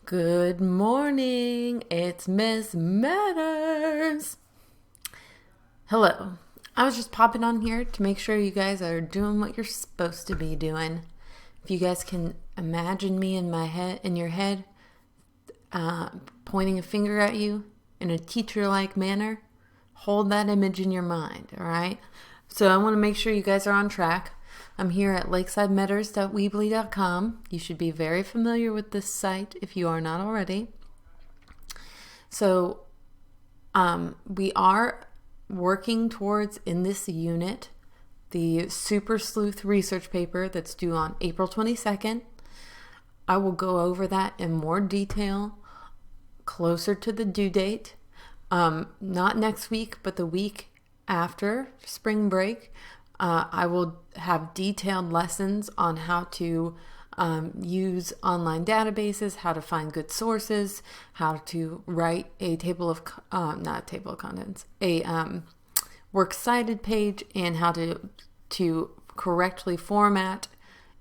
Good morning, it's Miss Matters. Hello, I was just popping on here to make sure you guys are doing what you're supposed to be doing. If you guys can imagine me in your head, pointing a finger at you in a teacher-like manner, hold that image in your mind, all right? So I want to make sure you guys are on track. I'm here at lakesidemetters.weebly.com. You should be very familiar with this site if you are not already. So we are working towards, in this unit, the Super Sleuth research paper that's due on April 22nd. I will go over that in more detail closer to the due date. Not next week, but the week after spring break. I will have detailed lessons on how to use online databases, how to find good sources, how to write a works cited page, and how to correctly format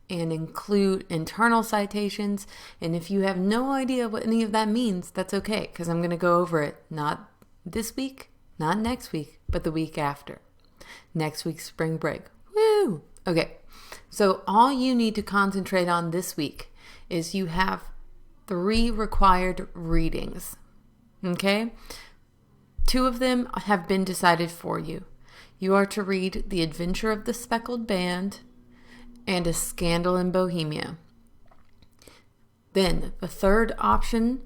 and include internal citations. And if you have no idea what any of that means, that's okay, because I'm going to go over it not this week, not next week, but the week after. Next week's spring break. Woo! Okay, so all you need to concentrate on this week is you have 3 required readings. Okay? 2 of them have been decided for you. You are to read The Adventure of the Speckled Band and A Scandal in Bohemia. Then the third option,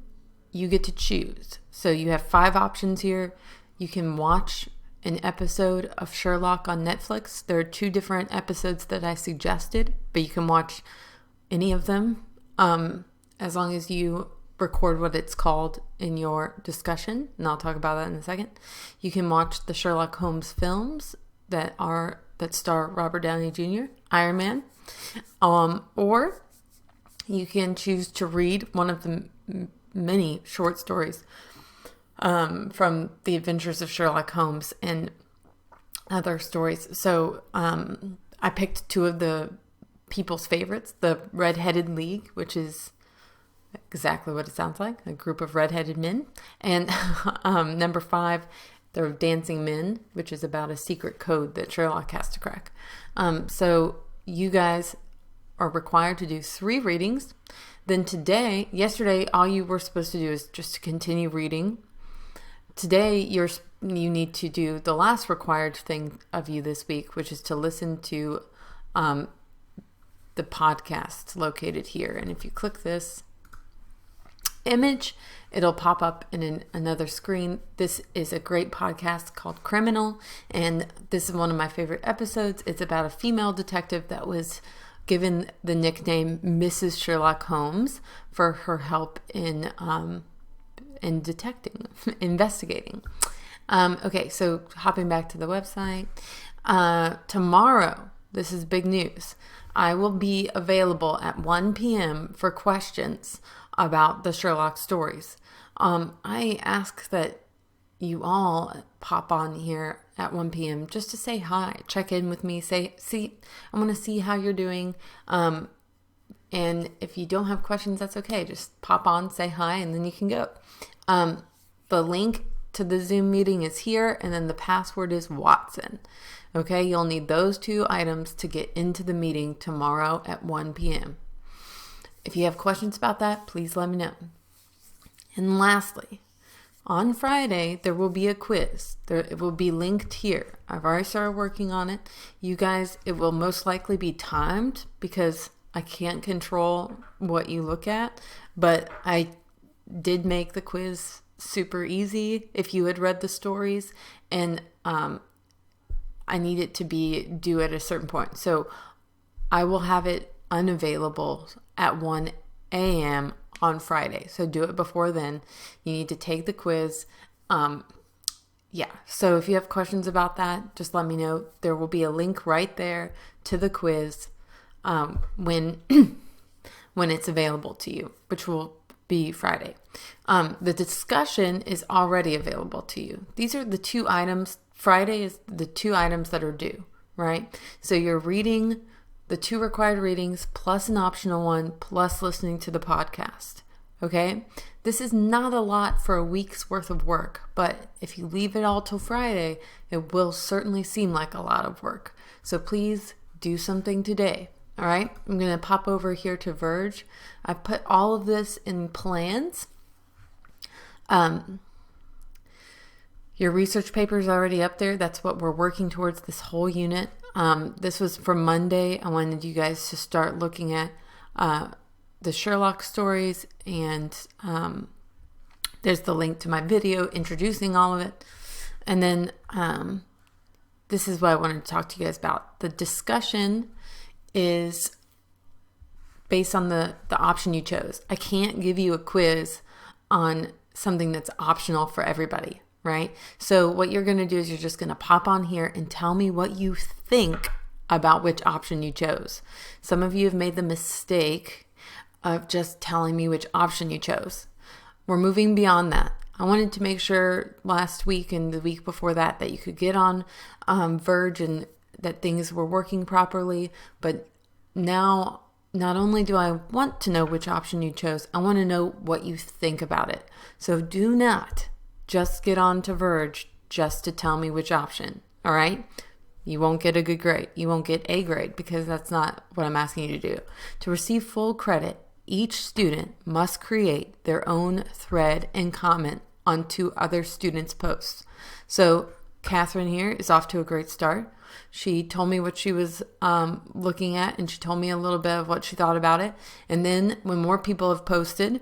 you get to choose. So you have 5 options here. You can watch an episode of Sherlock on Netflix. There are 2 different episodes that I suggested, but you can watch any of them as long as you record what it's called in your discussion, and I'll talk about that in a second. You can watch the Sherlock Holmes films that star Robert Downey Jr., Iron Man, or you can choose to read one of the many short stories from the Adventures of Sherlock Holmes and other stories. So I picked 2 of the people's favorites, the Red-Headed League, which is exactly what it sounds like, a group of red-headed men, and number 5, the Dancing Men, which is about a secret code that Sherlock has to crack. So you guys are required to do 3 readings. Then yesterday, all you were supposed to do is just to continue reading. Today, you need to do the last required thing of you this week, which is to listen to the podcast located here. And if you click this image, it'll pop up in another screen. This is a great podcast called Criminal, and this is one of my favorite episodes. It's about a female detective that was given the nickname Mrs. Sherlock Holmes for her help in investigating. Okay, so hopping back to the website. Tomorrow, this is big news, I will be available at 1 p.m. for questions about the Sherlock stories. I ask that you all pop on here at 1 p.m. just to say hi, check in with me, I want to see how you're doing. And if you don't have questions, that's okay. Just pop on, say hi, and then you can go. The link to the Zoom meeting is here, and then the password is Watson. Okay, you'll need those 2 items to get into the meeting tomorrow at 1 p.m. If you have questions about that, please let me know. And lastly, on Friday, there will be a quiz. It will be linked here. I've already started working on it. You guys, it will most likely be timed because I can't control what you look at, but I did make the quiz super easy if you had read the stories, and I need it to be due at a certain point. So I will have it unavailable at 1 a.m. on Friday. So do it before then. You need to take the quiz. So if you have questions about that, just let me know. There will be a link right there to the quiz when it's available to you, which will be Friday. The discussion is already available to you. These are the 2 items. Friday is the 2 items that are due, right? So you're reading the 2 required readings plus an optional one plus listening to the podcast. Okay? This is not a lot for a week's worth of work, but if you leave it all till Friday, it will certainly seem like a lot of work. So please do something today. All right? I'm going to pop over here to Verge. I put all of this in plans. Your research paper is already up there. That's what we're working towards this whole unit. This was for Monday. I wanted you guys to start looking at the Sherlock stories, and there's the link to my video introducing all of it. And then this is what I wanted to talk to you guys about. The discussion is based on the option you chose. I can't give you a quiz on something that's optional for everybody, right? So what you're going to do is you're just going to pop on here and tell me what you think about which option you chose. Some of you have made the mistake of just telling me which option you chose. We're moving beyond that. I wanted to make sure last week and the week before that you could get on Verge and that things were working properly. But now, not only do I want to know which option you chose, I want to know what you think about it. So do not just get on to Verge just to tell me which option, all right? You won't get a good grade. You won't get a grade because that's not what I'm asking you to do. To receive full credit, each student must create their own thread and comment on 2 other students' posts. So Catherine here is off to a great start. She told me what she was looking at, and she told me a little bit of what she thought about it. And then when more people have posted,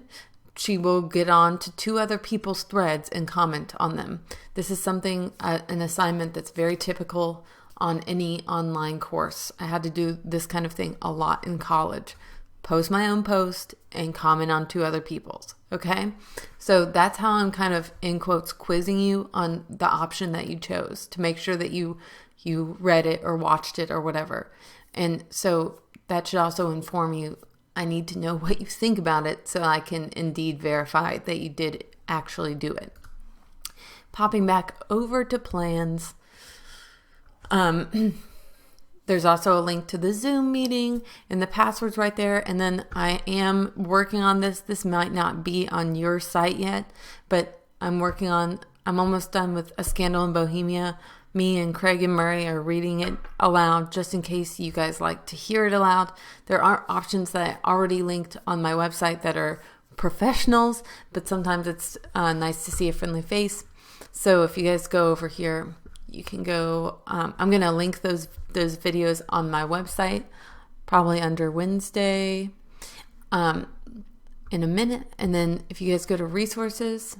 she will get on to 2 other people's threads and comment on them. This is something, an assignment that's very typical on any online course. I had to do this kind of thing a lot in college. Post my own post and comment on 2 other people's. Okay? So that's how I'm kind of, in quotes, quizzing you on the option that you chose to make sure that you read it or watched it or whatever. And so that should also inform you. I need to know what you think about it so I can indeed verify that you did actually do it. Popping back over to plans. There's also a link to the Zoom meeting and the password's right there. And then I am working on this. This might not be on your site yet, but I'm almost done with A Scandal in Bohemia. Me and Craig and Murray are reading it aloud just in case you guys like to hear it aloud. There are options that I already linked on my website that are professionals, but sometimes it's nice to see a friendly face. So if you guys go over here, you can go, I'm going to link those videos on my website, probably under Wednesday, in a minute. And then if you guys go to resources,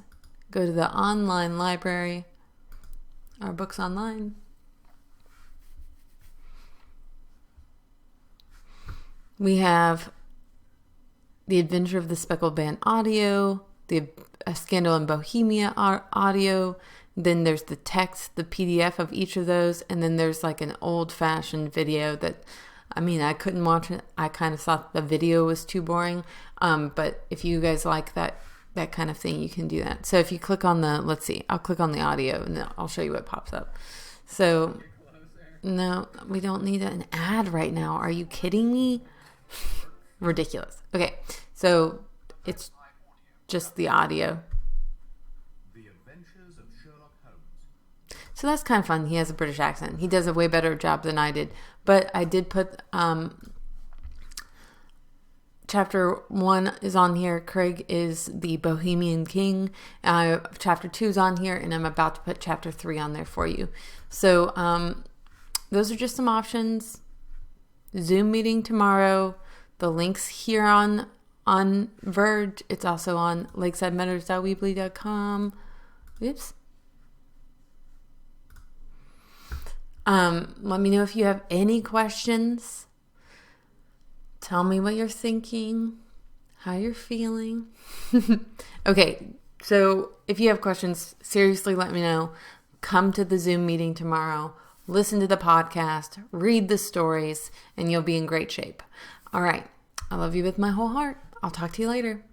go to the online library, our books online. We have The Adventure of the Speckled Band audio, A Scandal in Bohemia audio. Then there's the text, the PDF of each of those. And then there's like an old-fashioned video that, I couldn't watch it. I kind of thought the video was too boring. But if you guys like that kind of thing, you can do that. So if you click on I'll click on the audio and then I'll show you what pops up. So, no, we don't need an ad right now. Are you kidding me? Ridiculous. Okay, so it's just the audio. So that's kind of fun. He has a British accent. He does a way better job than I did. But I did put chapter 1 is on here. Craig is the Bohemian King. Chapter 2 is on here, and I'm about to put chapter 3 on there for you. So those are just some options. Zoom meeting tomorrow. The link's here on Verge. It's also on lakesidemeadows.weebly.com. Oops. Let me know if you have any questions. Tell me what you're thinking, how you're feeling. Okay, so if you have questions, seriously let me know. Come to the Zoom meeting tomorrow. Listen to the podcast. Read the stories, and you'll be in great shape. All right. I love you with my whole heart. I'll talk to you later.